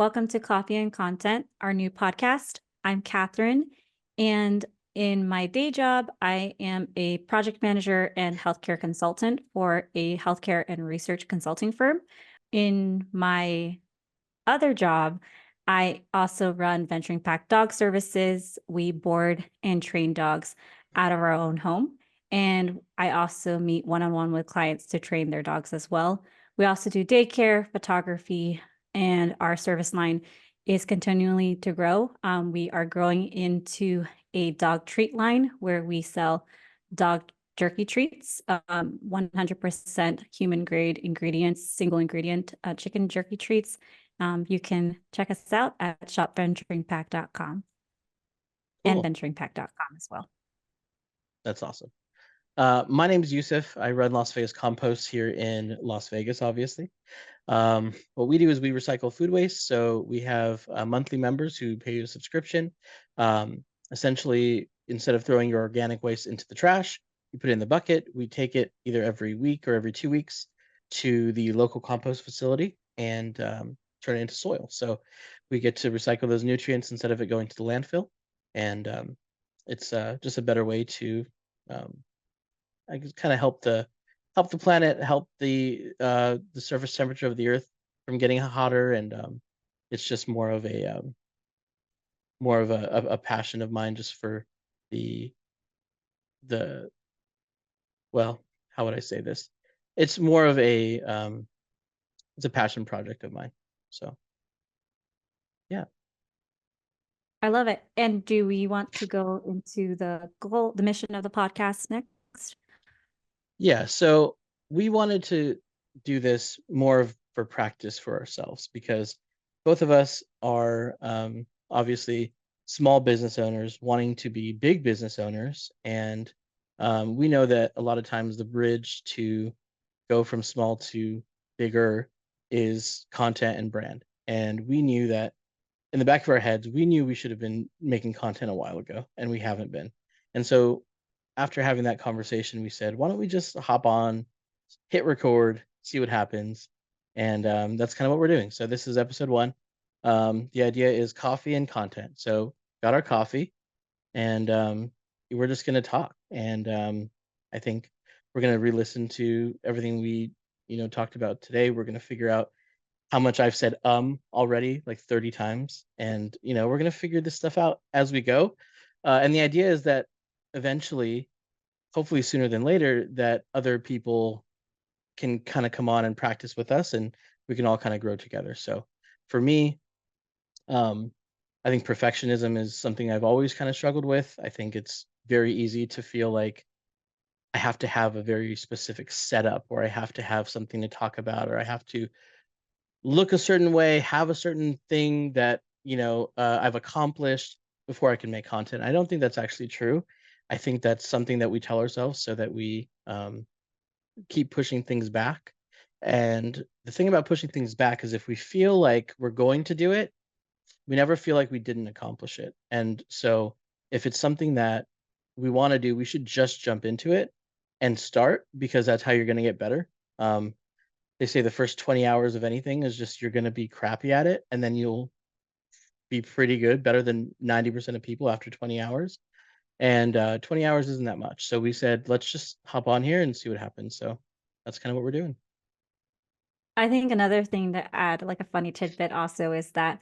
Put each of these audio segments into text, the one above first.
Welcome to Coffee and Content, our new podcast. I'm Catherine, and in my day job, I am a project manager and healthcare consultant for a healthcare and research consulting firm. In my other job, I also run Venture Impact Dog Services. We board and train dogs out of our own home. And I also meet one-on-one with clients to train their dogs as well. We also do daycare, photography, and our service line is continually to grow. We are growing into a dog treat line where we sell dog jerky treats, 100% human grade ingredients, single ingredient chicken jerky treats. You can check us out at shopventureimpact.com and Cool. ventureimpact.com as well. That's awesome. My name is Yusuf. I run Las Vegas Compost here in Las Vegas, obviously. What we do is we recycle food waste. So we have monthly members who pay you a subscription. Essentially, instead of throwing your organic waste into the trash, you put it in the bucket. We take it either every week or every 2 weeks to the local compost facility and turn it into soil. So we get to recycle those nutrients instead of it going to the landfill. And it's just a better way to I guess kind of help the planet, help the surface temperature of the Earth from getting hotter, and it's just more of a passion of mine just for the the well, how would I say this? It's more of it's a passion project of mine. So yeah. I love it. And do we want to go into the goal, the mission of the podcast next? Yeah, so we wanted to do this more for practice for ourselves because both of us are obviously small business owners wanting to be big business owners. And we know that a lot of times the bridge to go from small to bigger is content and brand. And we knew that in the back of our heads, we knew we should have been making content a while ago, and we haven't been. And so after having that conversation, we said, why don't we just hop on, hit record, see what happens? And that's kind of what we're doing. So this is episode 1. The idea is coffee and content. So got our coffee, and we're just going to talk. And I think we're going to re-listen to everything we talked about today. We're going to figure out how much I've said already, like 30 times. And, we're going to figure this stuff out as we go. And the idea is that eventually, hopefully sooner than later, that other people can kind of come on and practice with us and we can all kind of grow together. So for me, um, I think perfectionism is something I've always kind of struggled with. I think it's very easy to feel like I have to have a very specific setup or I have to have something to talk about or I have to look a certain way, have a certain thing that, I've accomplished before I can make content. I don't think that's actually true. I think that's something that we tell ourselves so that we keep pushing things back. And the thing about pushing things back is if we feel like we're going to do it, we never feel like we didn't accomplish it. And so if it's something that we want to do, we should just jump into it and start because that's how you're going to get better. They say the first 20 hours of anything is just you're going to be crappy at it and then you'll be pretty good, better than 90% of people after 20 hours. And 20 hours isn't that much. So we said, let's just hop on here and see what happens. So that's kind of what we're doing. I think another thing to add, like a funny tidbit also, is that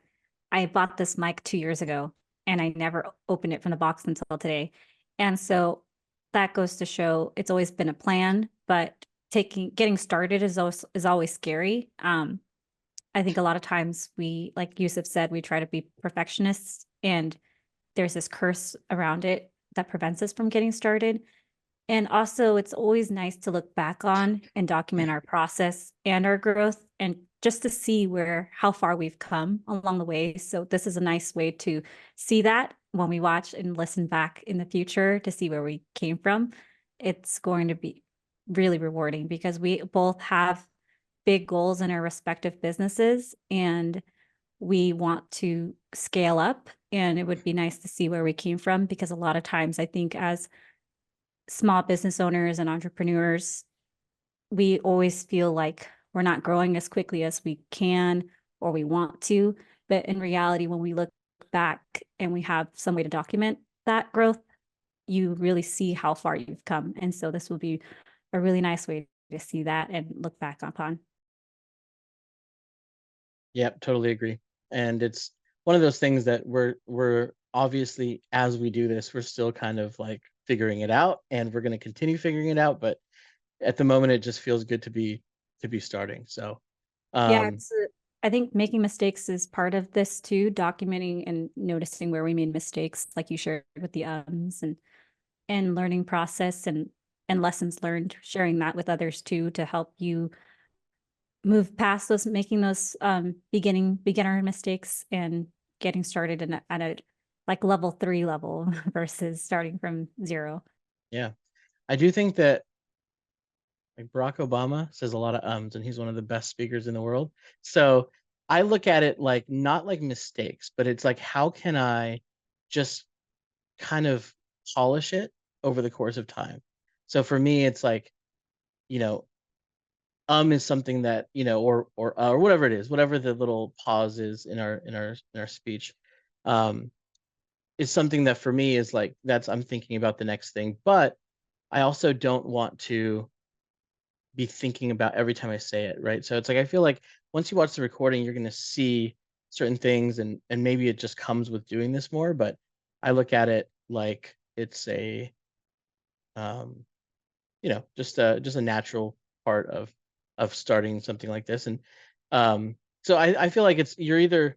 I bought this mic 2 years ago and I never opened it from the box until today. And so that goes to show it's always been a plan, but getting started is always scary. I think a lot of times we, like Yusuf said, we try to be perfectionists and there's this curse around it that prevents us from getting started. And also, it's always nice to look back on and document our process and our growth and just to see how far we've come along the way. So this is a nice way to see that when we watch and listen back in the future to see where we came from. It's going to be really rewarding because we both have big goals in our respective businesses and we want to scale up. And it would be nice to see where we came from because a lot of times I think as small business owners and entrepreneurs, we always feel like we're not growing as quickly as we can or we want to. But in reality, when we look back and we have some way to document that growth, you really see how far you've come. And so this will be a really nice way to see that and look back upon. Yep, totally agree. And it's one of those things that we're obviously, as we do this, we're still kind of like figuring it out, and we're going to continue figuring it out. But at the moment, it just feels good to be starting. So, Yeah, um, I think making mistakes is part of this too, documenting and noticing where we made mistakes, like you shared with the and learning process and lessons learned, sharing that with others too to help you move past those, making those beginner mistakes and getting started at a like level 3 level versus starting from 0. yeah, I do think that like Barack Obama says a lot of ums, and he's one of the best speakers in the world. So I look at it like not like mistakes, but it's like how can I just kind of polish it over the course of time. So for me, it's like, you know, is something that, or whatever it is, whatever the little pause is in our speech, um, is something that for me is like that's I'm thinking about the next thing. But I also don't want to be thinking about every time I say it, right? So it's like I feel like once you watch the recording, you're gonna see certain things, and maybe it just comes with doing this more. But I look at it like it's a um just a natural part of starting something like this. And so I feel like it's you're either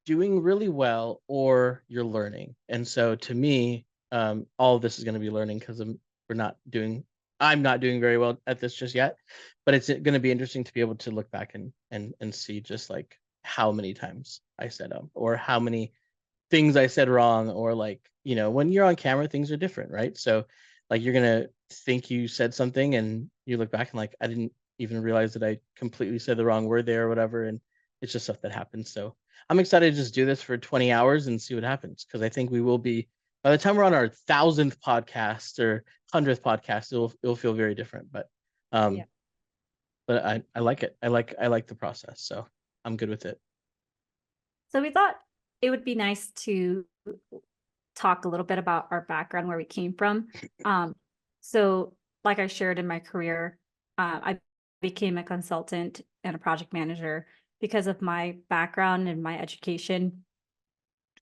doing really well or you're learning. And so to me, all of this is going to be learning because we're not doing I'm not doing very well at this just yet, but it's going to be interesting to be able to look back and see just like how many times I said or how many things I said wrong, or like, when you're on camera, things are different, right? So like you're gonna think you said something and you look back and like I didn't even realize that I completely said the wrong word there or whatever. And it's just stuff that happens. So I'm excited to just do this for 20 hours and see what happens. Cause I think we will be by the time we're on our 1,000th podcast or 100th podcast, it'll feel very different. Yeah. Um, but I like it. I like the process. So I'm good with it. So we thought it would be nice to talk a little bit about our background, where we came from. Um, so, like I shared in my career, I became a consultant and a project manager because of my background and my education.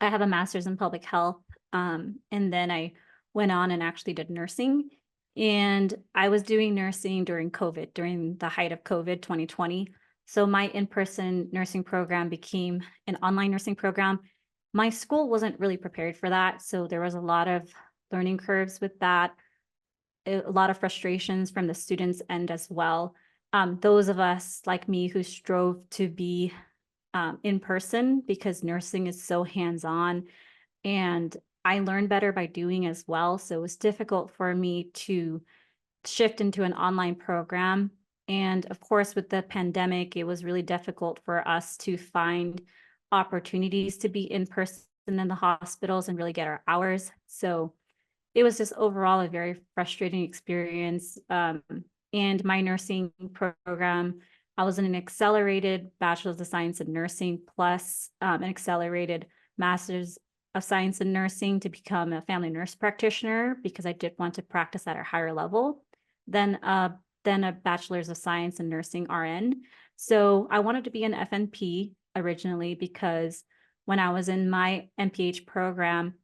I have a master's in public health, and then I went on and actually did nursing. And I was doing nursing during COVID, during the height of COVID 2020. So my in-person nursing program became an online nursing program. My school wasn't really prepared for that, so there was a lot of learning curves with that, a lot of frustrations from the students' end as well. Those of us like me who strove to be in person because nursing is so hands-on, and I learned better by doing as well. So it was difficult for me to shift into an online program. And of course, with the pandemic, it was really difficult for us to find opportunities to be in person in the hospitals and really get our hours. So it was just overall a very frustrating experience. And my nursing program, I was in an accelerated Bachelor's of Science in Nursing plus an accelerated Master's of Science in Nursing to become a family nurse practitioner because I did want to practice at a higher level than a Bachelor's of Science in Nursing RN. So I wanted to be an FNP originally because when I was in my MPH program,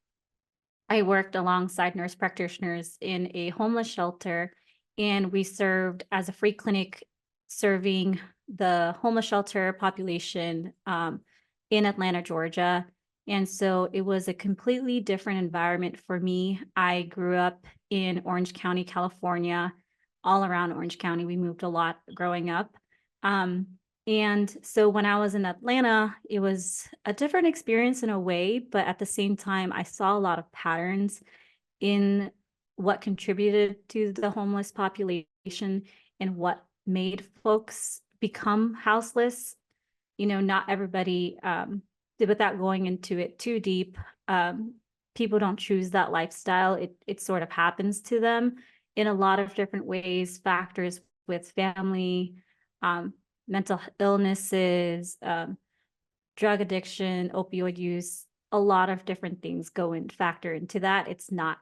I worked alongside nurse practitioners in a homeless shelter, and we served as a free clinic serving the homeless shelter population in Atlanta, Georgia. And so it was a completely different environment for me. I grew up in Orange County, California, all around Orange County. We moved a lot growing up. Um, and so when I was in Atlanta, it was a different experience in a way, but at the same time, I saw a lot of patterns in what contributed to the homeless population and what made folks become houseless. Not everybody, without going into it too deep, um, people don't choose that lifestyle. It sort of happens to them in a lot of different ways, factors with family, um, mental illnesses, drug addiction, opioid use, a lot of different things go and factor into that. It's not,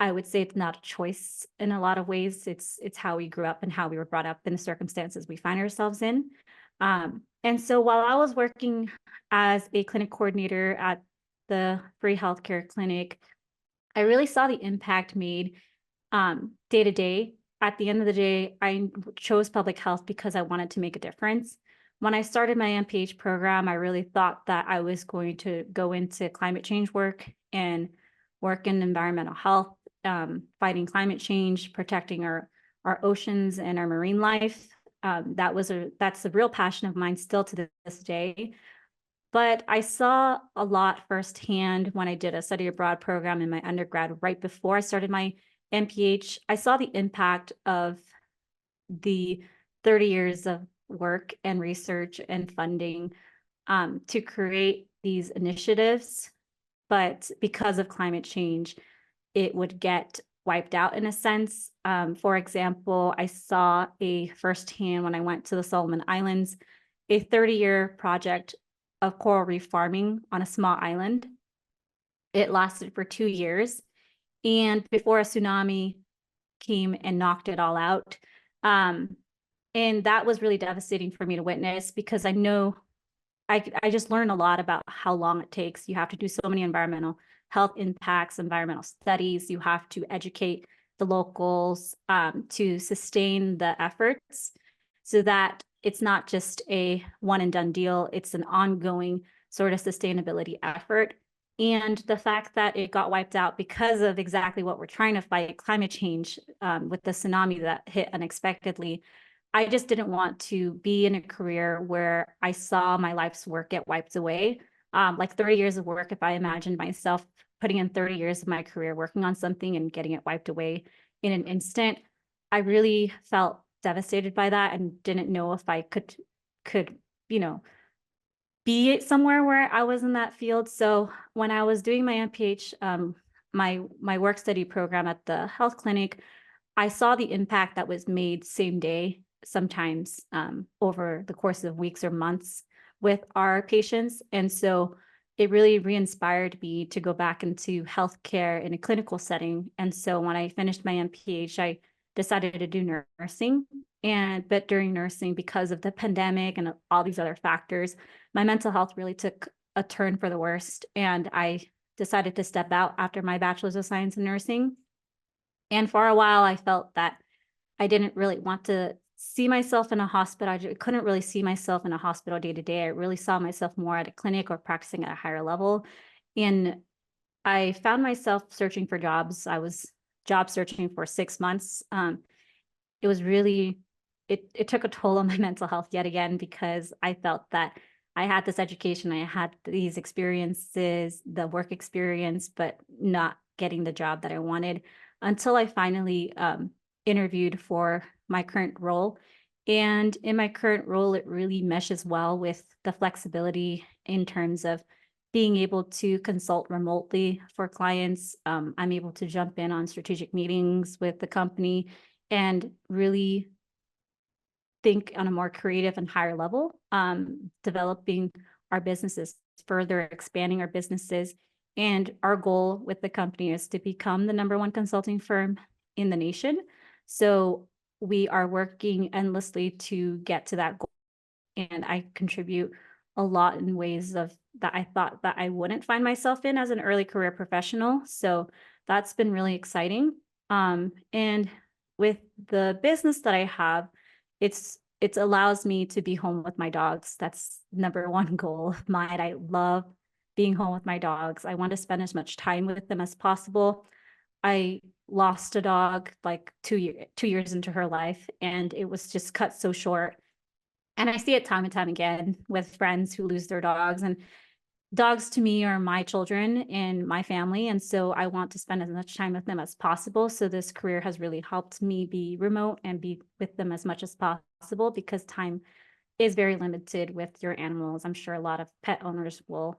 I would say it's not a choice in a lot of ways. It's how we grew up and how we were brought up in the circumstances we find ourselves in. And so while I was working as a clinic coordinator at the free healthcare clinic, I really saw the impact made day to day. At the end of the day, I chose public health because I wanted to make a difference. When I started my MPH program, I really thought that I was going to go into climate change work and work in environmental health, fighting climate change, protecting our oceans and our marine life. That's a real passion of mine still to this day. But I saw a lot firsthand when I did a study abroad program in my undergrad right before I started my MPH. I saw the impact of the 30 years of work and research and funding to create these initiatives. But because of climate change, it would get wiped out in a sense. For example, I saw a firsthand when I went to the Solomon Islands, a 30-year project of coral reef farming on a small island. It lasted for 2 years. And before a tsunami came and knocked it all out. And that was really devastating for me to witness because I know I just learned a lot about how long it takes. You have to do so many environmental health impacts, environmental studies. You have to educate the locals to sustain the efforts so that it's not just a one and done deal. It's an ongoing sort of sustainability effort. And the fact that it got wiped out because of exactly what we're trying to fight, climate change, with the tsunami that hit unexpectedly, I just didn't want to be in a career where I saw my life's work get wiped away. Like 30 years of work, if I imagined myself putting in 30 years of my career working on something and getting it wiped away in an instant, I really felt devastated by that and didn't know if I could, you know, be somewhere where I was in that field. So when I was doing my MPH, my work study program at the health clinic, I saw the impact that was made same day, sometimes over the course of weeks or months with our patients. And so it really re-inspired me to go back into healthcare in a clinical setting. And so when I finished my MPH, I decided to do nursing. But during nursing, because of the pandemic and all these other factors, my mental health really took a turn for the worst. And I decided to step out after my bachelor's of science in nursing. And for a while, I felt that I didn't really want to see myself in a hospital. I couldn't really see myself in a hospital day to day. I really saw myself more at a clinic or practicing at a higher level. And I found myself searching for jobs. I was job searching for 6 months. It was really, it took a toll on my mental health yet again, because I felt that I had this education, I had these experiences, the work experience, but not getting the job that I wanted until I finally interviewed for my current role. And in my current role, it really meshes well with the flexibility in terms of being able to consult remotely for clients. I'm able to jump in on strategic meetings with the company and really think on a more creative and higher level, developing our businesses, further expanding our businesses. And our goal with the company is to become the #1 consulting firm in the nation. So we are working endlessly to get to that goal. And I contribute a lot in ways of that I thought that I wouldn't find myself in as an early career professional. So that's been really exciting. And with the business that I have, it allows me to be home with my dogs. That's #1 goal of mine. I love being home with my dogs. I want to spend as much time with them as possible. I lost a dog like 2 years into her life, and it was just cut so short. And I see it time and time again with friends who lose their dogs. And dogs to me are my children and my family. And so I want to spend as much time with them as possible. So this career has really helped me be remote and be with them as much as possible, because time is very limited with your animals. I'm sure a lot of pet owners will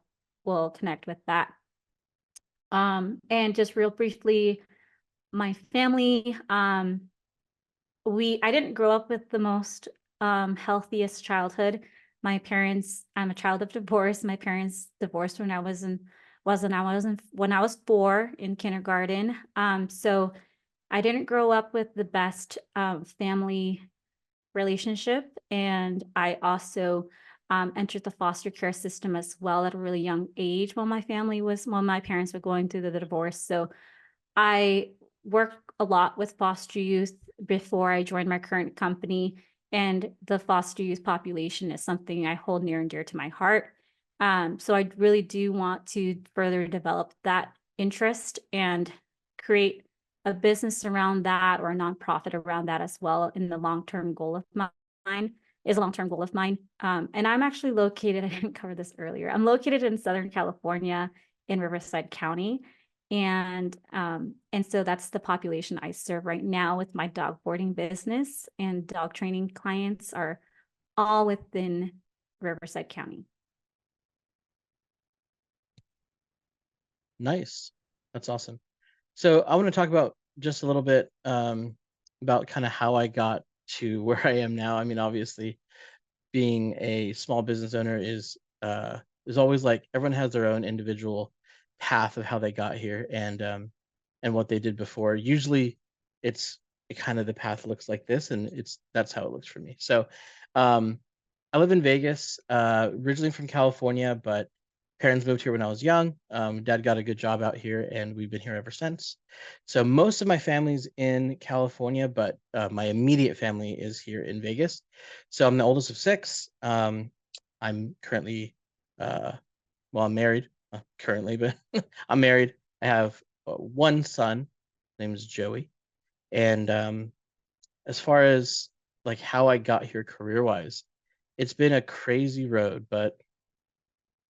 connect with that. And just real briefly, my family, I didn't grow up with the most healthiest childhood. My parents, I'm a child of divorce. My parents divorced when I was in wasn't I wasn't when I was 4 in kindergarten. So I didn't grow up with the best family relationship. And I also entered the foster care system as well at a really young age when my parents were going through the divorce. So I worked a lot with foster youth before I joined my current company, and the foster youth population is something I hold near and dear to my heart. So I really do want to further develop that interest and create a business around that or a nonprofit around that as well in the long-term goal of mine is a long-term goal of mine. And I'm actually located, I didn't cover this earlier. I'm located in Southern California in Riverside County. And so that's the population I serve right now with my dog boarding business, and dog training clients are all within Riverside County. Nice. That's awesome. So I want to talk about just a little bit about kind of how I got to where I am now. I mean, obviously, being a small business owner is always like everyone has their own individual path of how they got here and what they did before. Usually it's kind of the path looks like this, and it's that's how it looks for me. So um I live in Vegas, originally from California, but parents moved here when I was young. Dad got a good job out here, and we've been here ever since. So most of my family's in California, but my immediate family is here in Vegas. So I'm the oldest of six. I'm currently, uh, well, I'm married currently, but I'm married. I have one son. His name is Joey. And as far as like how I got here career wise, it's been a crazy road, but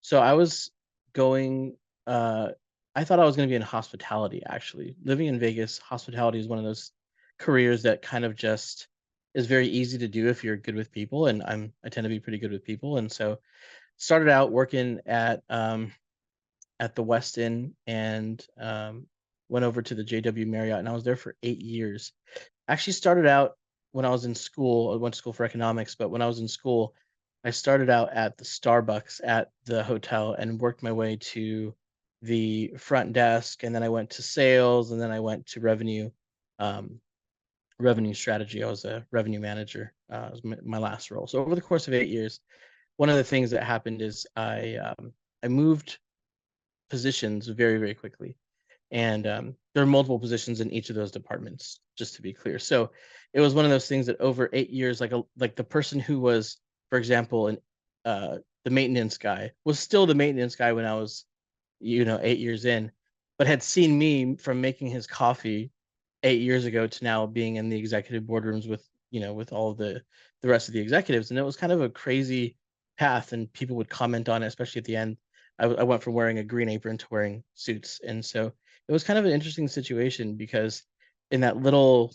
so I was going uh I thought I was going to be in hospitality actually. Living in Vegas, hospitality is one of those careers that kind of just is very easy to do if you're good with people, and I tend to be pretty good with people, and so started out working at the Westin and went over to the JW Marriott, and I was there for 8 years. Actually started out when I was in school. I went to school for economics, but when I was in school, I started out at the Starbucks at the hotel and worked my way to the front desk, and then I went to sales, and then I went to um, revenue strategy. I was a revenue manager. Was my last role. So over the course of 8 years, one of the things that happened is I moved positions very, very quickly. And there are multiple positions in each of those departments, just to be clear. So it was one of those things that over 8 years, like the person who was, for example, the maintenance guy was still the maintenance guy when I was, 8 years in, but had seen me from making his coffee 8 years ago to now being in the executive boardrooms with, with all of the rest of the executives. And it was kind of a crazy path, and people would comment on it, especially at the end. I went from wearing a green apron to wearing suits. And so it was kind of an interesting situation because in that little,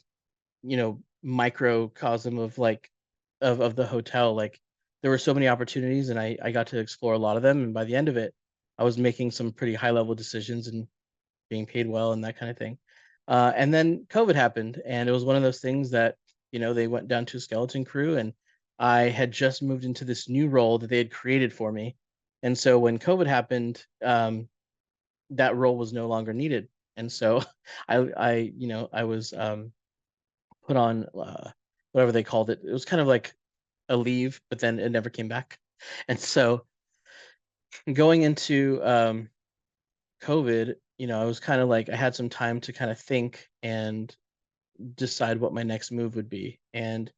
microcosm of like of the hotel, like there were so many opportunities, and I got to explore a lot of them. And by the end of it, I was making some pretty high level decisions and being paid well and that kind of thing. And then COVID happened, and it was one of those things that, they went down to a skeleton crew, and I had just moved into this new role that they had created for me. And so when COVID happened, that role was no longer needed. And so I was put on whatever they called it. It was kind of like a leave, but then it never came back. And so going into COVID, I was kind of like I had some time to kind of think and decide what my next move would be. And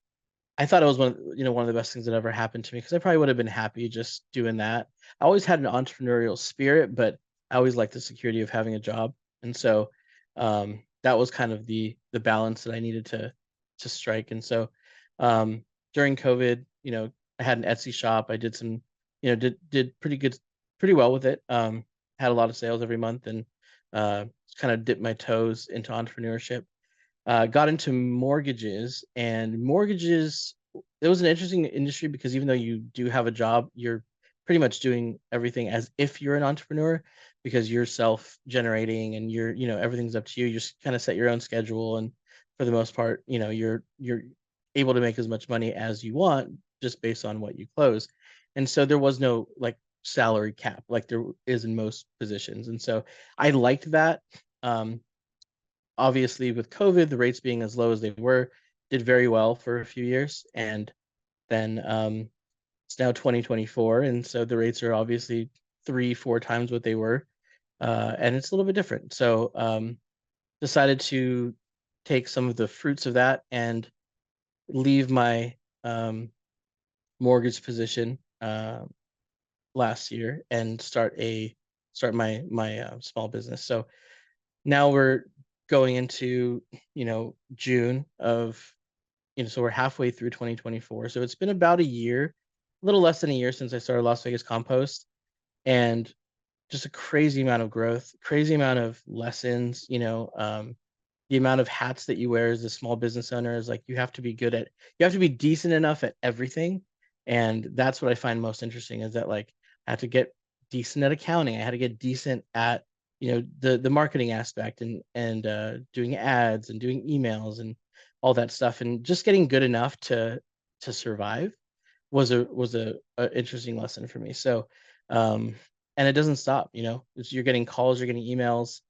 I thought it was one of the best things that ever happened to me because I probably would have been happy just doing that. I always had an entrepreneurial spirit, but I always liked the security of having a job. And so that was kind of the balance that I needed to strike. And so during COVID, I had an Etsy shop. I did some, did pretty well with it. Had a lot of sales every month, and kind of dipped my toes into entrepreneurship. Got into mortgages, and mortgages, it was an interesting industry because even though you do have a job, you're pretty much doing everything as if you're an entrepreneur because you're self-generating, and everything's up to you. You just kind of set your own schedule, and for the most part, you're able to make as much money as you want just based on what you close. And so there was no like salary cap like there is in most positions. And so I liked that. Um, Obviously, with COVID, the rates being as low as they were, did very well for a few years. And then it's now 2024. And so the rates are obviously three, four times what they were. And it's a little bit different. So decided to take some of the fruits of that and leave my mortgage position last year and start my small business. So now we're going into June of so we're halfway through 2024. So it's been about a year, a little less than a year since I started Las Vegas Compost, and just a crazy amount of growth, crazy amount of lessons, the amount of hats that you wear as a small business owner is like you have to be decent enough at everything. And that's what I find most interesting is that like I have to get decent at accounting. I had to get decent at, the marketing aspect and doing ads and doing emails and all that stuff. And just getting good enough to survive was a interesting lesson for me. So and it doesn't stop, you're getting calls, you're getting emails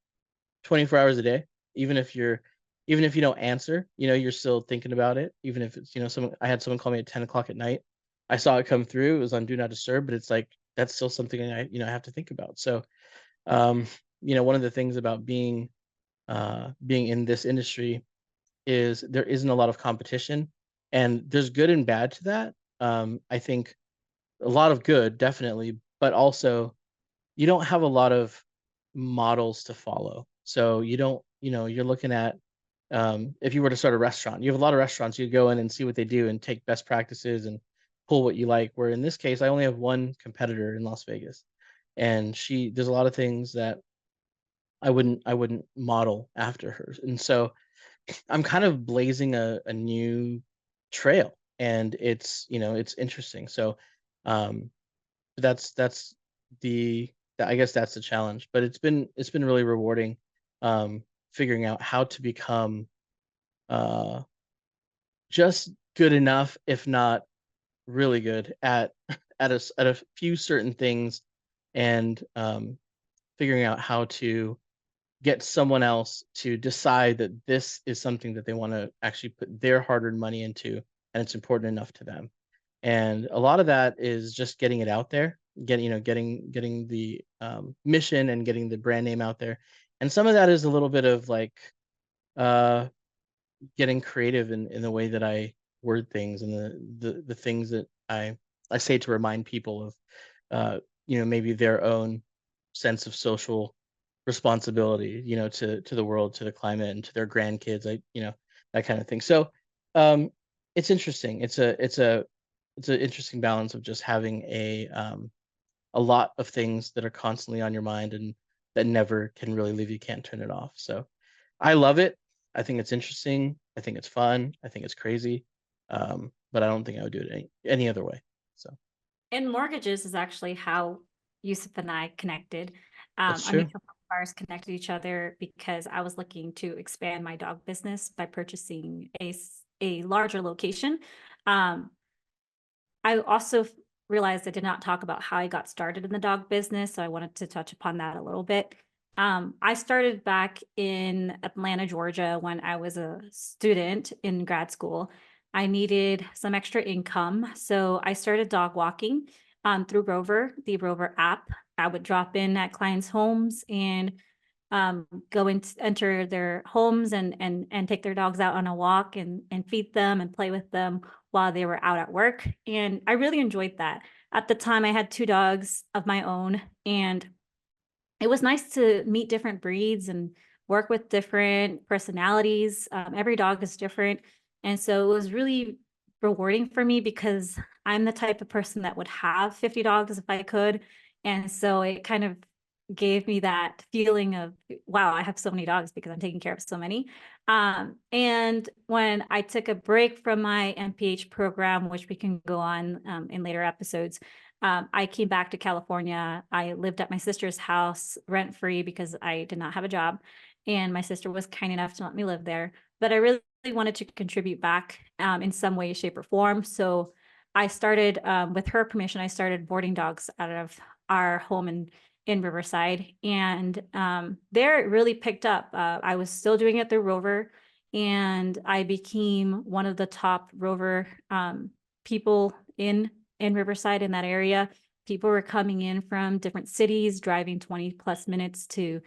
24 hours a day. Even if you're even if you don't answer, you're still thinking about it. Even if it's, someone I had someone call me at 10 o'clock at night. I saw it come through. It was on Do Not Disturb, but it's like that's still something I have to think about. So um, one of the things about being in this industry is there isn't a lot of competition, and there's good and bad to that. I think a lot of good, definitely, but also you don't have a lot of models to follow. So you don't, you're looking at if you were to start a restaurant, you have a lot of restaurants, you go in and see what they do and take best practices and pull what you like. Where in this case, I only have one competitor in Las Vegas, and there's a lot of things that I wouldn't model after her. And so I'm kind of blazing a new trail, and it's interesting. So um, that's I guess that's the challenge, but it's been really rewarding figuring out how to become uh just good enough, if not really good at at a few certain things, and figuring out how to get someone else to decide that this is something that they want to actually put their hard-earned money into, and it's important enough to them. And a lot of that is just getting it out there, getting the mission and getting the brand name out there. And some of that is a little bit of like uh, getting creative in the way that I word things and the things that I say to remind people of maybe their own sense of social responsibility, to the world, to the climate, and to their grandkids, that kind of thing. So um it's interesting. It's an interesting balance of just having a lot of things that are constantly on your mind and that never can really leave you, can't turn it off. So I love it. I think it's interesting. I think it's fun. I think it's crazy. But I don't think I would do it any other way. So And mortgages is actually how Yusuf and I connected. that's Our true. mutual buyers connected each other because I was looking to expand my dog business by purchasing a larger location. Um, I also realized I did not talk about how I got started in the dog business, so I wanted to touch upon that a little bit. I started back in Atlanta, Georgia, when I was a student in grad school. I needed some extra income, so I started dog walking through Rover, the Rover app. I would drop in at clients' homes and go and enter their homes and take their dogs out on a walk and feed them and play with them while they were out at work. And I really enjoyed that. At the time, I had two dogs of my own, and it was nice to meet different breeds and work with different personalities. Every dog is different. And so it was really rewarding for me because I'm the type of person that would have 50 dogs if I could. And so it kind of gave me that feeling of, wow, I have so many dogs because I'm taking care of so many. And when I took a break from my MPH program, which we can go on in later episodes, I came back to California. I lived at my sister's house rent free because I did not have a job. And my sister was kind enough to let me live there. But I really wanted to contribute back in some way, shape, or form. So I started, with her permission, I started boarding dogs out of our home in Riverside. And there it really picked up. I was still doing it through Rover, and I became one of the top Rover people in Riverside, in that area. People were coming in from different cities, driving 20 plus minutes to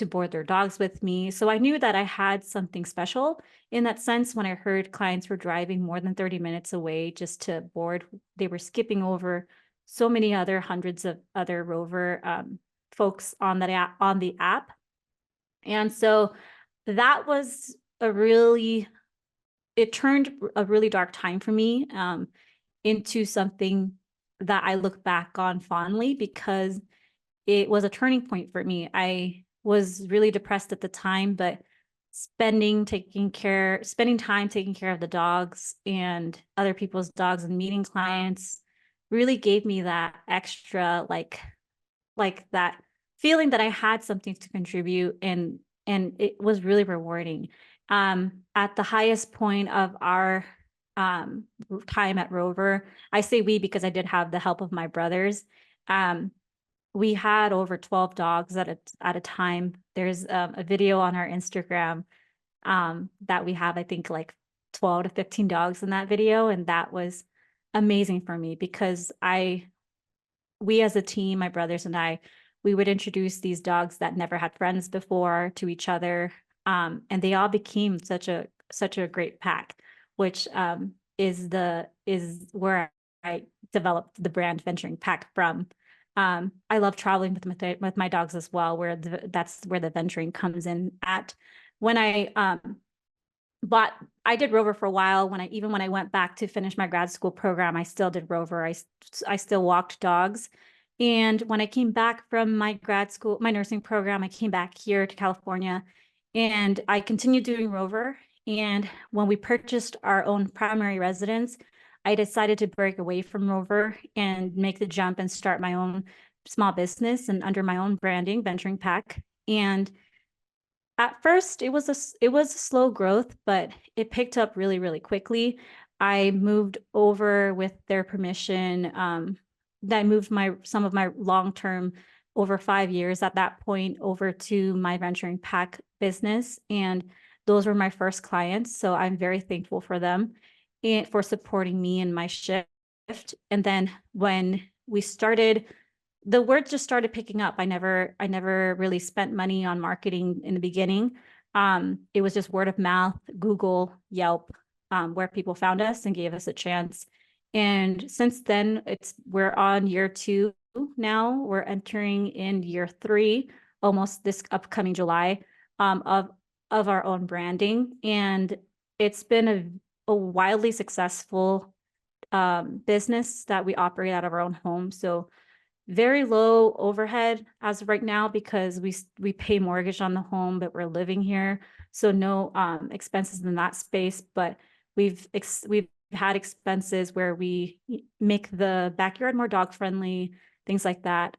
board their dogs with me. So I knew that I had something special in that sense. When I heard clients were driving more than 30 minutes away just to board, they were skipping over so many other hundreds of other Rover folks on the app. And so that was it turned a really dark time for me into something that I look back on fondly, because it was a turning point for me. I was really depressed at the time, but spending time taking care of the dogs and other people's dogs and meeting clients really gave me that extra, like that feeling that I had something to contribute, and it was really rewarding. At the highest point of our um time at Rover, I say we because I did have the help of my brothers. Um, we had over 12 dogs at a time. There's a video on our Instagram that we have, I think, like 12 to 15 dogs in that video, and that was amazing for me because we as a team, my brothers and I, we would introduce these dogs that never had friends before to each other. And they all became such a great pack, which is where I developed the brand Venturing Pack from. I love traveling with my dogs as well, that's where the venturing comes in at. When but I did Rover for a while. When I went back to finish my grad school program, I still did Rover. I still walked dogs. And when I came back from my nursing program, I came back here to California, and I continued doing Rover. And when we purchased our own primary residence, I decided to break away from Rover and make the jump and start my own small business and under my own branding, Venturing Pack. And at first, it was a slow growth, but it picked up really, really quickly. I moved over with their permission. I moved some of my long-term, over 5 years at that point, over to my Venturing Pack business, and those were my first clients. So I'm very thankful for them and for supporting me in my shift. And then when we started, the word just started picking up. I never really spent money on marketing in the beginning. It was just word of mouth, Google, Yelp, where people found us and gave us a chance. And since then, we're on year 2 now. We're entering in year 3, almost this upcoming July, of our own branding. And it's been a wildly successful business that we operate out of our own home. So very low overhead as of right now, because we pay mortgage on the home, but we're living here, so no expenses in that space. But we've had expenses where we make the backyard more dog friendly, things like that.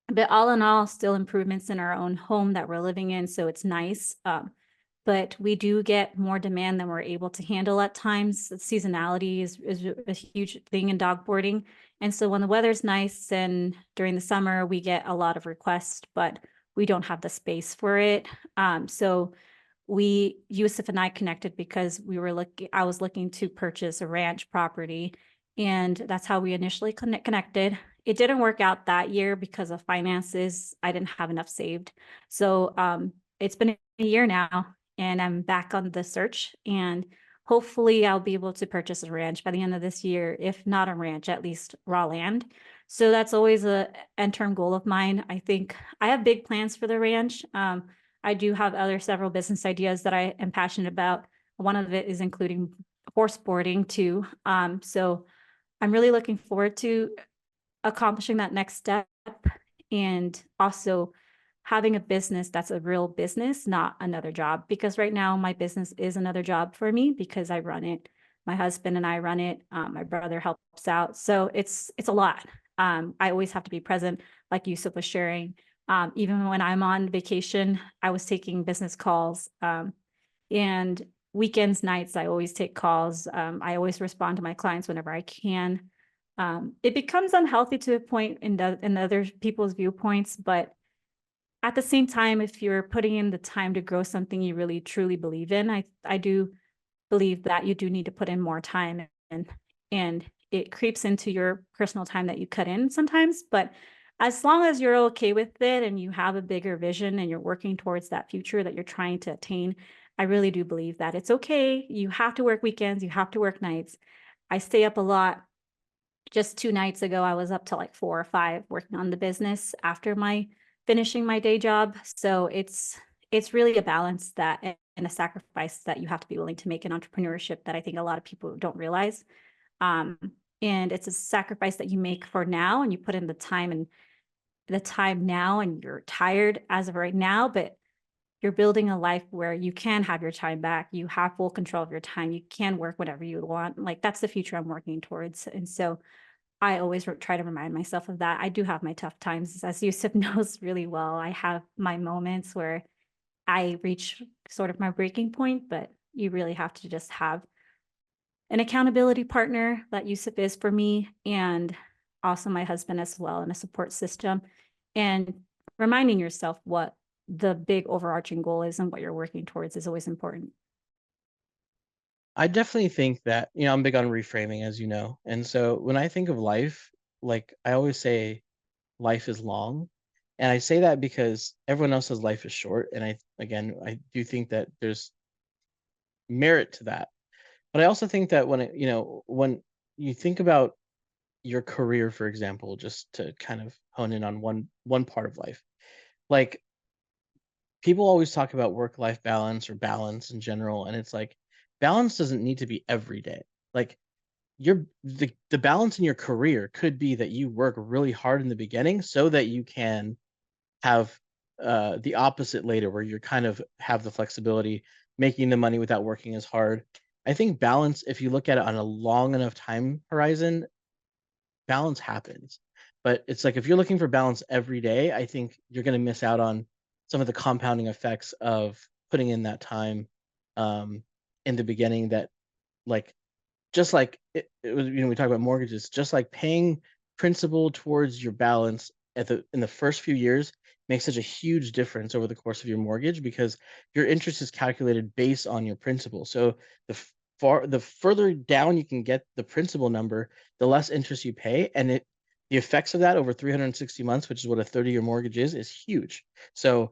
But all in all, still improvements in our own home that we're living in, so it's nice. But we do get more demand than we're able to handle at times. Seasonality is a huge thing in dog boarding. And so when the weather's nice and during the summer, we get a lot of requests, but we don't have the space for it. So Yusuf and I connected because I was looking to purchase a ranch property, and that's how we initially connected. It didn't work out that year because of finances. I didn't have enough saved. So it's been a year now, and I'm back on the search, and hopefully I'll be able to purchase a ranch by the end of this year. If not a ranch, at least raw land. So that's always a end term goal of mine. I think I have big plans for the ranch. I do have several business ideas that I am passionate about. One of it is including horse boarding too. So I'm really looking forward to accomplishing that next step, and also having a business that's a real business, not another job. Because right now my business is another job for me because I run it. My husband and I run it. My brother helps out. So it's a lot. I always have to be present, like Yusuf was sharing. Even when I'm on vacation, I was taking business calls. And weekends, nights, I always take calls. I always respond to my clients whenever I can. It becomes unhealthy to a point in other people's viewpoints, but at the same time, if you're putting in the time to grow something you really truly believe in, I do believe that you do need to put in more time, and it creeps into your personal time that you cut in sometimes. But as long as you're okay with it and you have a bigger vision and you're working towards that future that you're trying to attain, I really do believe that it's okay. You have to work weekends, you have to work nights. I stay up a lot. Just 2 nights ago, I was up to like 4 or 5 working on the business after my finishing my day job. So it's really a balance that and a sacrifice that you have to be willing to make in entrepreneurship that I think a lot of people don't realize. Um, and it's a sacrifice that you make for now, and you put in the time now, and you're tired as of right now, but you're building a life where you can have your time back. You have full control of your time. You can work whenever you want. Like that's the future I'm working towards. And so I always try to remind myself of that. I do have my tough times, as Yusuf knows really well. I have my moments where I reach sort of my breaking point, but you really have to just have an accountability partner that Yusuf is for me, and also my husband as well, and a support system, and reminding yourself what the big overarching goal is and what you're working towards is always important. I definitely think that, I'm big on reframing, as you know. And so when I think of life, like I always say, life is long. And I say that because everyone else says life is short. And I do think that there's merit to that. But I also think that when you think about your career, for example, just to kind of hone in on one part of life, like people always talk about work-life balance or balance in general, and it's like balance doesn't need to be every day. Like the balance in your career could be that you work really hard in the beginning so that you can have the opposite later, where you're kind of have the flexibility, making the money without working as hard. I think balance, if you look at it on a long enough time horizon, balance happens. But it's like if you're looking for balance every day, I think you're going to miss out on some of the compounding effects of putting in that time in the beginning that like just like it was, we talk about mortgages, just like paying principal towards your balance in the first few years makes such a huge difference over the course of your mortgage because your interest is calculated based on your principal. So the further down you can get the principal number, the less interest you pay, and the effects of that over 360 months, which is what a 30-year mortgage is huge. So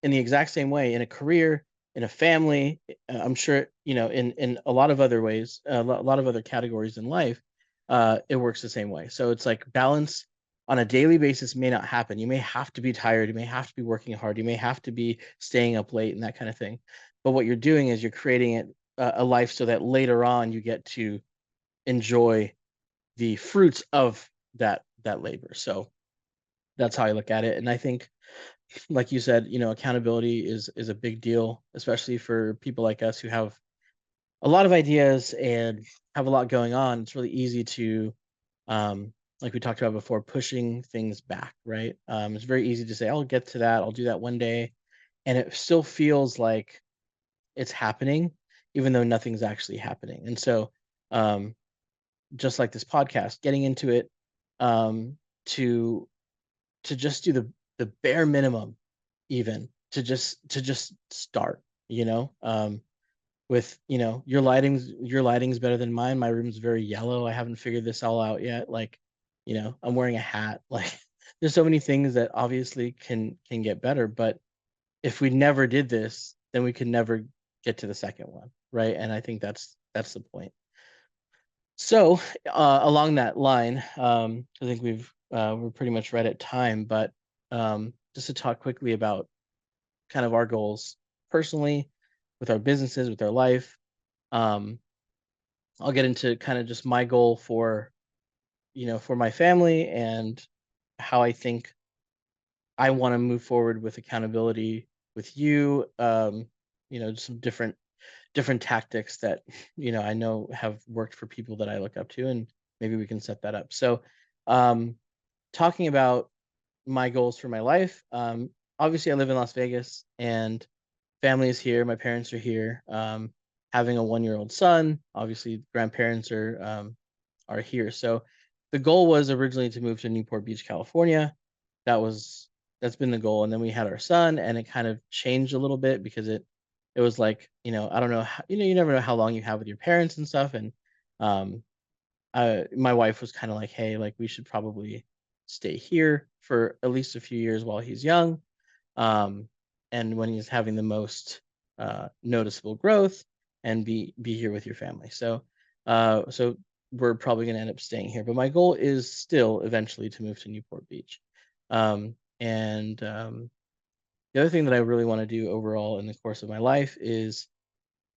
in the exact same way in a career, in a family, I'm sure, in a lot of other ways, a lot of other categories in life, it works the same way. So it's like balance on a daily basis may not happen. You may have to be tired, you may have to be working hard, you may have to be staying up late and that kind of thing. But what you're doing is you're creating a life so that later on you get to enjoy the fruits of that labor. So that's how I look at it. And I think, like you said, accountability is a big deal, especially for people like us who have a lot of ideas and have a lot going on. It's really easy to, like we talked about before, pushing things back, right? It's very easy to say, I'll get to that, I'll do that one day, and it still feels like it's happening, even though nothing's actually happening. And so, um, just like this podcast, getting into it, um, to just do the bare minimum, even to just start, with, your lighting's better than mine. My room's very yellow. I haven't figured this all out yet. Like, I'm wearing a hat. Like there's so many things that obviously can get better, but if we never did this, then we could never get to the second one, right? And I think that's the point. So, along that line, I think we're pretty much right at time, but just to talk quickly about kind of our goals personally, with our businesses, with our life. Um, I'll get into kind of just my goal for my family and how I think I want to move forward with accountability with you. Some different tactics that I know have worked for people that I look up to, and maybe we can set that up. So, um, talking about my goals for my life, obviously I live in Las Vegas and family is here. My parents are here. having a 1-year-old son. Obviously, grandparents are here. So the goal was originally to move to Newport Beach, California. That was that's been the goal. And then we had our son, and it kind of changed a little bit because it was like, I don't know, you never know how long you have with your parents and stuff. And um, my wife was kind of like, hey, like we should probably stay here for at least a few years while he's young, um, and when he's having the most noticeable growth, and be here with your family. So we're probably going to end up staying here. But my goal is still eventually to move to Newport Beach. And the other thing that I really want to do overall in the course of my life is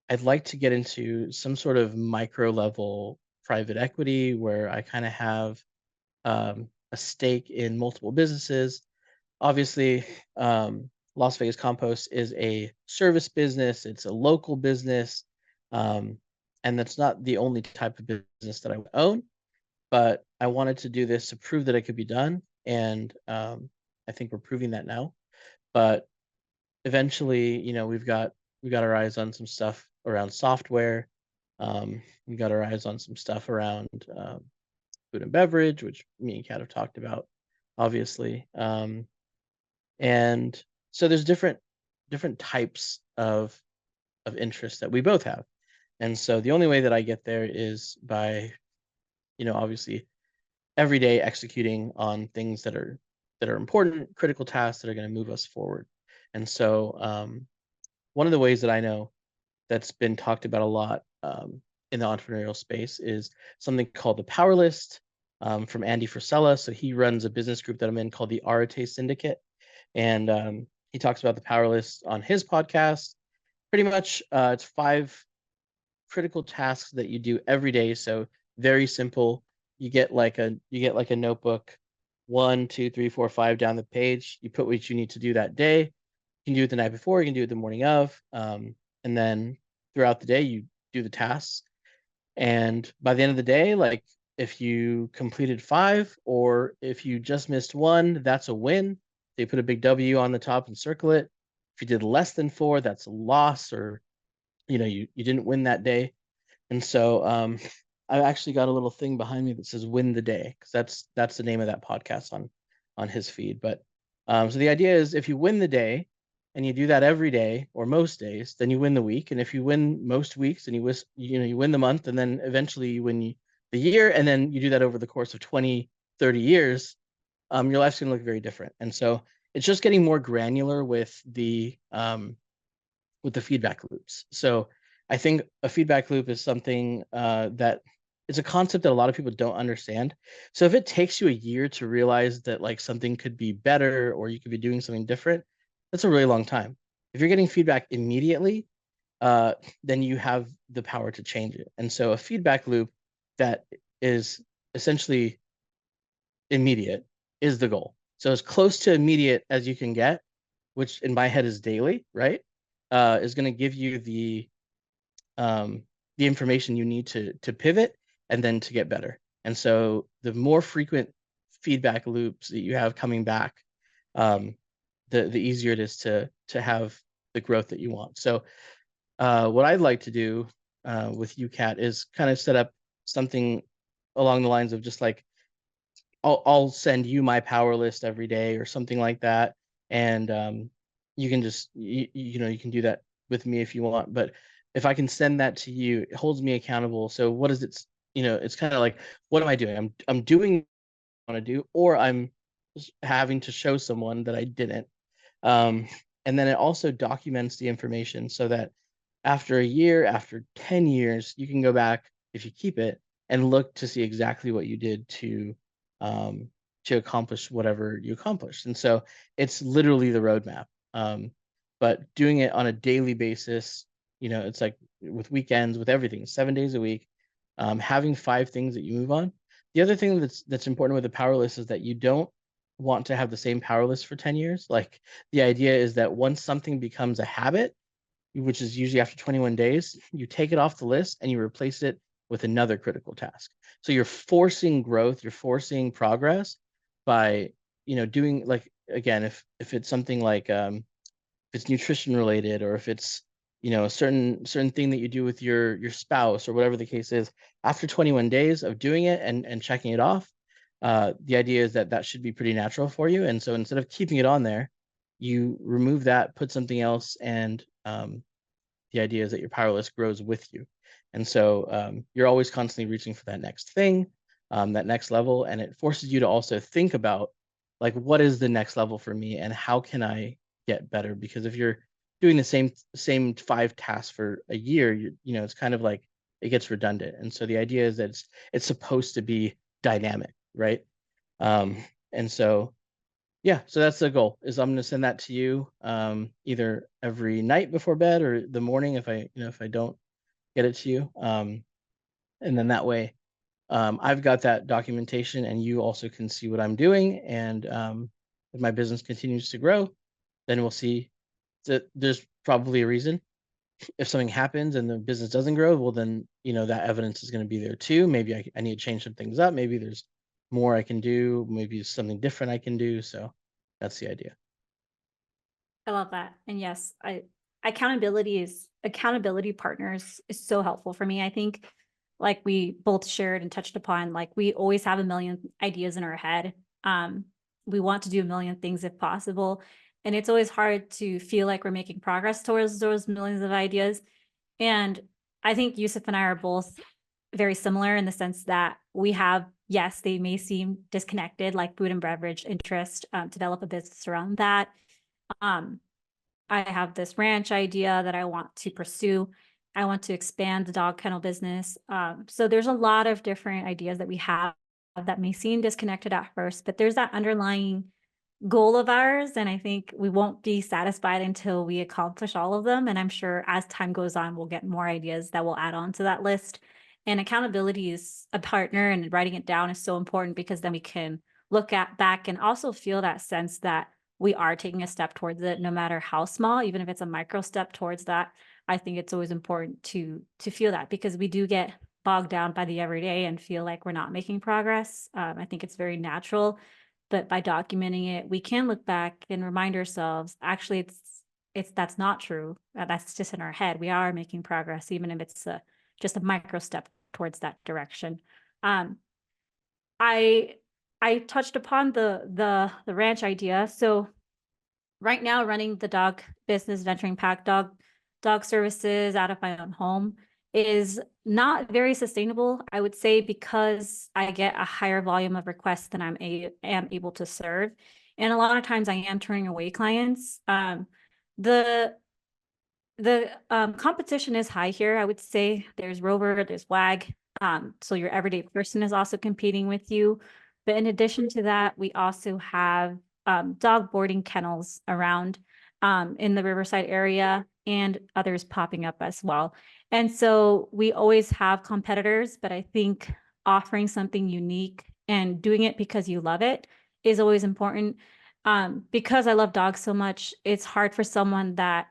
I'd like to get into some sort of micro level private equity where I kind of have a stake in multiple businesses. Obviously, Las Vegas Compost is a service business, it's a local business, um, and that's not the only type of business that I own, but I wanted to do this to prove that it could be done. And I think we're proving that now. But eventually, we got our eyes on some stuff around software. We got our eyes on some stuff around food and beverage, which me and Kat have talked about, obviously. And so there's different types of interest that we both have. And so the only way that I get there is by, obviously every day executing on things that are important, critical tasks that are going to move us forward. And so one of the ways that I know that's been talked about a lot in the entrepreneurial space is something called the Power List from Andy Frisella. So he runs a business group that I'm in called the Arate Syndicate, and he talks about the Power List on his podcast. Pretty much, it's 5 critical tasks that you do every day. So very simple. You get like a notebook, 1, 2, 3, 4, 5 down the page. You put what you need to do that day. You can do it the night before. You can do it the morning of, and then throughout the day you do the tasks. And by the end of the day, like if you completed 5 or if you just missed one, that's a win. They put a big W on the top and circle it. If you did less than 4, that's a loss, or you didn't win that day. And so I actually got a little thing behind me that says "Win the Day" because that's the name of that podcast on his feed. But so the idea is if you win the day and you do that every day or most days, then you win the week. And if you win most weeks, and you win the month, and then eventually you win the year, and then you do that over the course of 20, 30 years, your life's gonna look very different. And so it's just getting more granular with the feedback loops. So I think a feedback loop is something that it's a concept that a lot of people don't understand. So if it takes you a year to realize that like something could be better or you could be doing something different, that's a really long time. If you're getting feedback immediately, then you have the power to change it. And so a feedback loop that is essentially immediate is the goal. So as close to immediate as you can get, which in my head is daily, right? Is going to give you um, the information you need to pivot and then to get better. And so the more frequent feedback loops that you have coming back, um, the easier it is to have the growth that you want. So what I'd like to do with UCAT is kind of set up something along the lines of just like I'll send you my power list every day or something like that, and you can just you can do that with me if you want. But if I can send that to you, it holds me accountable. So what is it? It's kind of like, what am I doing? I'm doing what I want to do, or I'm having to show someone that I didn't. Um, and then it also documents the information so that after a year, after 10 years, you can go back if you keep it and look to see exactly what you did um, to accomplish whatever you accomplished. And so it's literally the roadmap. But doing it on a daily basis, it's like with weekends, with everything, 7 days a week, having 5 things that you move on. The other thing that's important with the power list is that you don't want to have the same power list for 10 years. Like the idea is that once something becomes a habit, which is usually after 21 days, you take it off the list and you replace it with another critical task. So you're forcing growth, you're forcing progress by, doing like again, if it's something like if it's nutrition related or if it's a certain thing that you do with your spouse or whatever the case is, after 21 days of doing it and checking it off, the idea is that that should be pretty natural for you. And so instead of keeping it on there, you remove that, put something else, and the idea is that your power list grows with you. And so you're always constantly reaching for that next thing, that next level, and it forces you to also think about, like, what is the next level for me and how can I get better? Because if you're doing the same 5 tasks for a year, it's kind of like it gets redundant. And so the idea is that it's supposed to be dynamic, right? Um, and so yeah, so that's the goal, is I'm going to send that to you either every night before bed or the morning if I don't get it to you. And then that way I've got that documentation and you also can see what I'm doing. And if my business continues to grow, then we'll see that there's probably a reason. If something happens and the business doesn't grow, well, then, that evidence is going to be there too. Maybe I need to change some things up. Maybe there's more I can do. Maybe it's something different I can do. So that's the idea. I love that. And yes, accountability partners is so helpful for me. I think like we both shared and touched upon, like we always have a million ideas in our head. Um, we want to do a million things if possible. And it's always hard to feel like we're making progress towards those millions of ideas. And I think Yusuf and I are both very similar in the sense that we have, yes, they may seem disconnected, like food and beverage interest, develop a business around that. Um, I have this ranch idea that I want to pursue. I want to expand the dog kennel business. So there's a lot of different ideas that we have that may seem disconnected at first, but there's that underlying goal of ours. And I think we won't be satisfied until we accomplish all of them. And I'm sure as time goes on, we'll get more ideas that will add on to that list. And accountability is a partner, and writing it down is so important because then we can look at back and also feel that sense that we are taking a step towards it, no matter how small, even if it's a micro step towards that. I think it's always important to feel that, because we do get bogged down by the everyday and feel like we're not making progress. I think it's very natural, but by documenting it, we can look back and remind ourselves, actually, it's that's not true. That's just in our head. We are making progress, even if it's just a micro step towards that direction. Um, I I touched upon the ranch idea. So right now, running the dog business, venturing pack dog services out of my own home is not very sustainable, I would say, because I get a higher volume of requests than am able to serve. And a lot of times I am turning away clients. The competition is high here. I would say there's Rover, there's WAG. So your everyday person is also competing with you. But in addition to that, we also have dog boarding kennels around in the Riverside area, and others popping up as well. And so we always have competitors, but I think offering something unique and doing it because you love it is always important. Because I love dogs so much, it's hard for someone that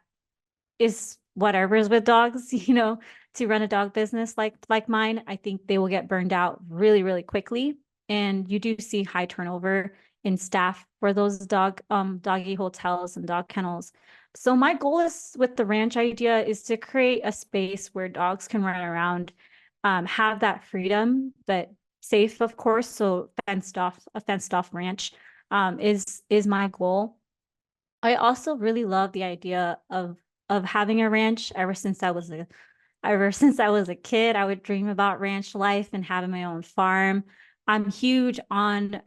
is whatever is with dogs, to run a dog business like mine. I think they will get burned out really, really quickly. And you do see high turnover in staff for those doggy hotels and dog kennels. So my goal is with the ranch idea is to create a space where dogs can run around, have that freedom, but safe, of course. So a fenced off ranch is my goal. I also really love the idea of having a ranch. Ever since I was a kid, I would dream about ranch life and having my own farm. I'm huge on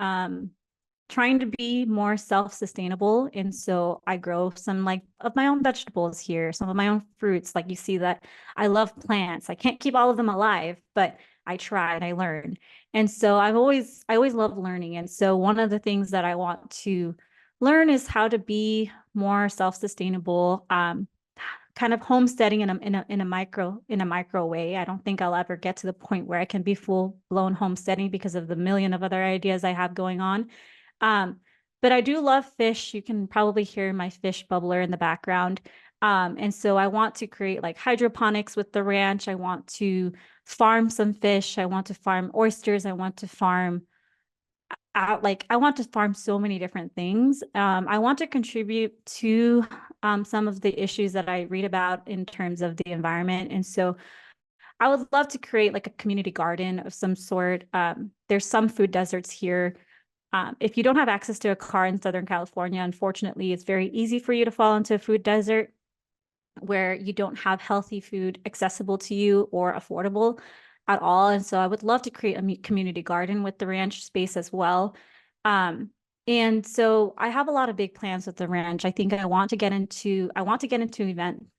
trying to be more self-sustainable. And so I grow some like of my own vegetables here, some of my own fruits. Like you see that I love plants. I can't keep all of them alive, but I try and I learn. And so I always love learning. And so one of the things that I want to learn is how to be more self-sustainable, kind of homesteading in a micro way. I don't think I'll ever get to the point where I can be full blown homesteading because of the million of other ideas I have going on. Um, but I do love fish. You can probably hear my fish bubbler in the background. And so I want to create like hydroponics with the ranch. I want to farm some fish. I want to farm oysters. I want to farm like I want to farm so many different things. I want to contribute to some of the issues that I read about in terms of the environment. And so I would love to create like a community garden of some sort. There's some food deserts here. If you don't have access to a car in Southern California, unfortunately, it's very easy for you to fall into a food desert where you don't have healthy food accessible to you or affordable at all. And so I would love to create a community garden with the ranch space as well. Um, and so I have a lot of big plans with the ranch. I think I want to get into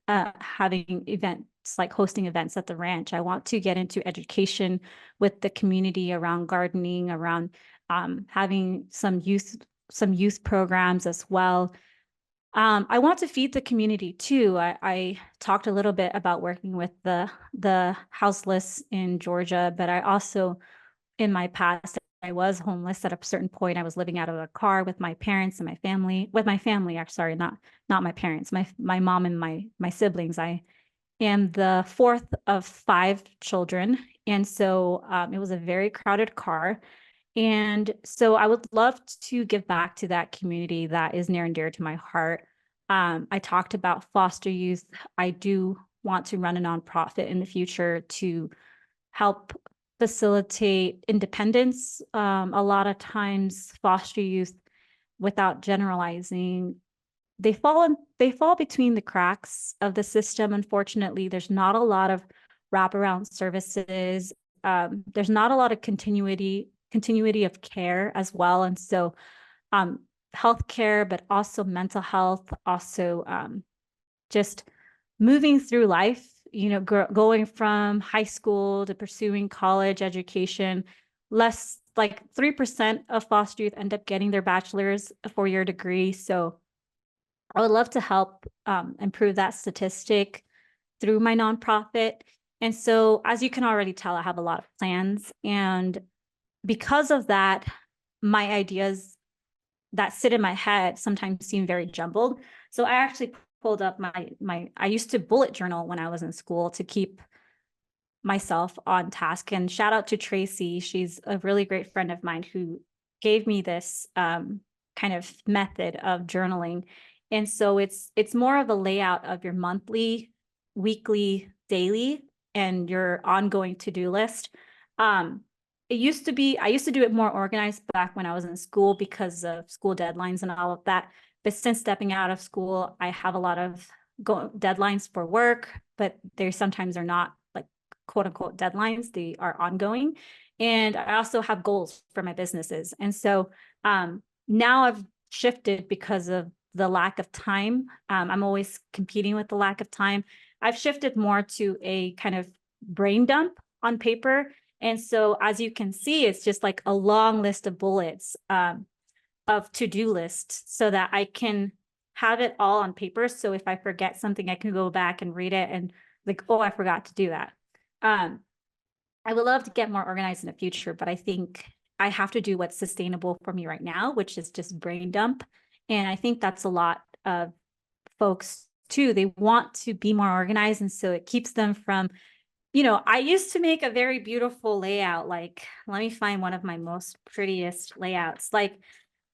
having events like hosting events at the ranch. I want to get into education with the community around gardening, around having some youth programs as well. I want to feed the community too. I talked a little bit about working with the houseless in Georgia, but I also, in my past, I was homeless at a certain point. I was living out of a car with my parents and my family, with my family. Actually, sorry, not my parents, my mom and my siblings. I am the fourth of five children, and so it was a very crowded car. And so I would love to give back to that community that is near and dear to my heart. I talked about foster youth. I do want to run a nonprofit in the future to help facilitate independence. A lot of times, foster youth, without generalizing, they fall between the cracks of the system. Unfortunately, there's not a lot of wraparound services. There's not a lot of continuity of care as well. And so um, healthcare, but also mental health, also just moving through life, going from high school to pursuing college education. Less like 3% of foster youth end up getting their bachelor's, a 4-year degree. So I would love to help improve that statistic through my nonprofit. And so, as you can already tell, I have a lot of plans. And because of that, my ideas that sit in my head sometimes seem very jumbled. So I actually pulled up I used to bullet journal when I was in school to keep myself on task. And shout out to Tracy. She's a really great friend of mine who gave me this kind of method of journaling. And so it's more of a layout of your monthly, weekly, daily, and your ongoing to-do list. I used to do it more organized back when I was in school because of school deadlines and all of that. But since stepping out of school, I have a lot of deadlines for work, but they sometimes are not like quote unquote deadlines, they are ongoing. And I also have goals for my businesses. And so now I've shifted because of the lack of time. I'm always competing with the lack of time. I've shifted more to a kind of brain dump on paper. And so as you can see, it's just like a long list of bullets of to-do lists so that I can have it all on paper. So if I forget something, I can go back and read it and like, oh, I forgot to do that. I would love to get more organized in the future, but I think I have to do what's sustainable for me right now, which is just brain dump. And I think that's a lot of folks too. They want to be more organized. And so it keeps them from, I used to make a very beautiful layout. Like, let me find one of my most prettiest layouts. Like,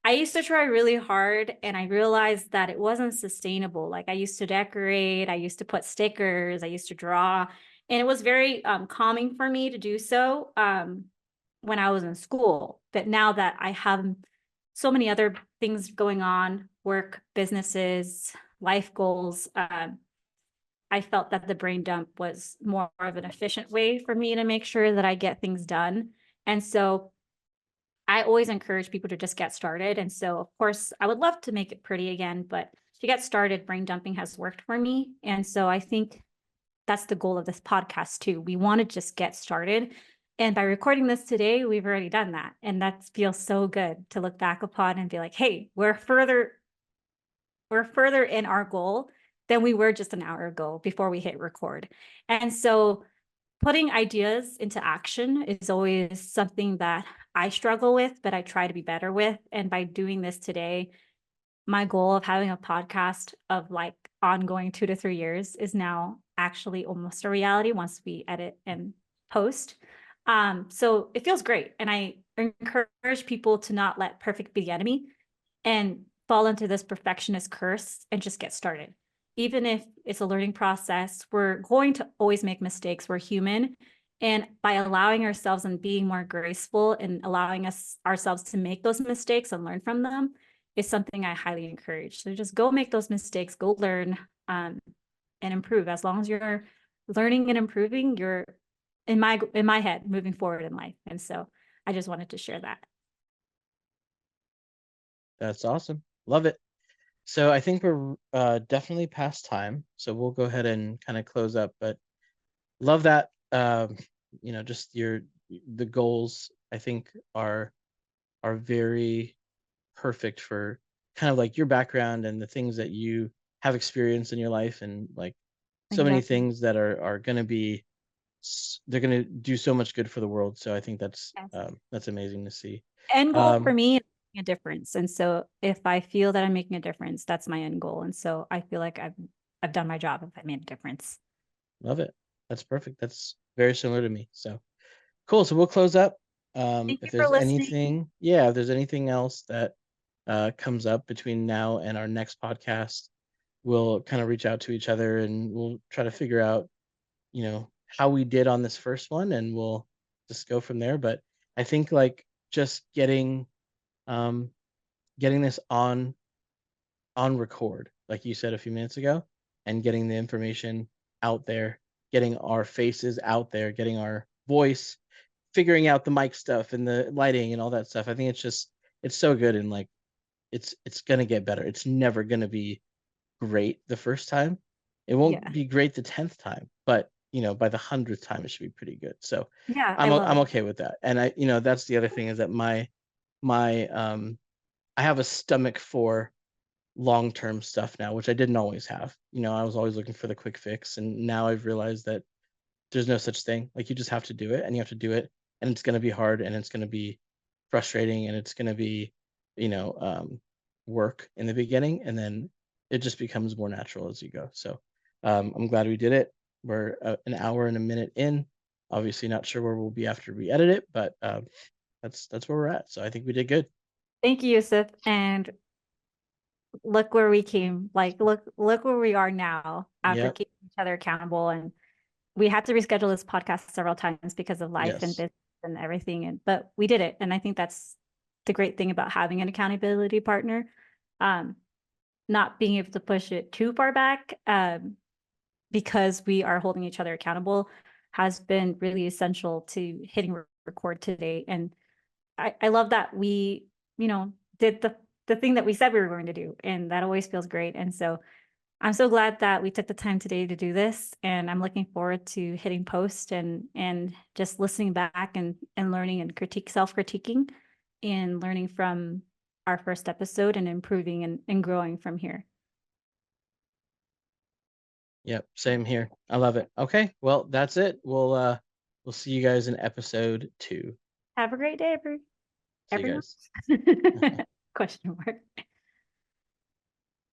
I used to try really hard and I realized that it wasn't sustainable. Like I used to decorate, I used to put stickers, I used to draw, and it was very calming for me to do so when I was in school. But now that I have so many other things going on, work, businesses, life goals, I felt that the brain dump was more of an efficient way for me to make sure that I get things done. And so I always encourage people to just get started. And so, of course, I would love to make it pretty again, but to get started, brain dumping has worked for me. And so I think that's the goal of this podcast too. We want to just get started. And by recording this today, we've already done that. And that feels so good to look back upon and be like, hey, we're further in our goal than we were just an hour ago before we hit record. And so putting ideas into action is always something that I struggle with, but I try to be better with. And by doing this today, my goal of having a podcast of like ongoing 2 to 3 years is now actually almost a reality once we edit and post. So it feels great. And I encourage people to not let perfect be the enemy and fall into this perfectionist curse and just get started. Even if it's a learning process, we're going to always make mistakes. We're human. And by allowing ourselves and being more graceful and allowing us ourselves to make those mistakes and learn from them is something I highly encourage. So just go make those mistakes, go learn, and improve. As long as you're learning and improving, you're in my head moving forward in life. And so I just wanted to share that. That's awesome. Love it. So I think we're definitely past time. So we'll go ahead and kind of close up. But love that. Just the goals I think are very perfect for kind of like your background and the things that you have experienced in your life, and like so many Exactly. things that are going to be they're going to do so much good for the world. So I think Yes. that's amazing to see. End goal for Um, me is making a difference. And so if I feel that I'm making a difference, that's my end goal. And so I feel like I've done my job if I made a difference. Love it. That's perfect. That's very similar to me. So cool. So we'll close up. Thank If you for there's listening. anything, yeah, if there's anything else that comes up between now and our next podcast, we'll kind of reach out to each other and we'll try to figure out, how we did on this first one, and we'll just go from there. But I think like just um, getting this on record, like you said a few minutes ago, and getting the information out there, getting our faces out there, getting our voice, figuring out the mic stuff and the lighting and all that stuff. I think it's so good, and like it's gonna get better. It's never gonna be great the first time. It won't Yeah. be great the 10th time, but by the 100th time it should be pretty good. So Yeah, I love I'm it. okay with that. And that's the other thing, is that my I have a stomach for long-term stuff now, which I didn't always have. I was always looking for the quick fix, and now I've realized that there's no such thing. Like, you just have to do it, and you have to do it, and it's going to be hard, and it's going to be frustrating, and it's going to be, you know, um, work in the beginning, and then it just becomes more natural as you go. So I'm glad we did it. We're an hour and a minute in. Obviously, not sure where we'll be after we edit it, but that's where we're at. So I think we did good. Thank you, Yusuf. And look where we came. Like, look where we are now after Yep. keeping each other accountable. And we had to reschedule this podcast several times because of life and Yes. business and everything. But we did it. And I think that's the great thing about having an accountability partner. Um, Not being able to push it too far back, because we are holding each other accountable has been really essential to hitting record today. And I love that we, did the thing that we said we were going to do. And that always feels great. And so I'm so glad that we took the time today to do this. And I'm looking forward to hitting post and just listening back and learning and self-critiquing and learning from our first episode and improving and growing from here. Yep. Same here. I love it. Okay. Well, that's it. We'll see you guys in episode 2. Have a great day, See you everyone. guys. Question mark.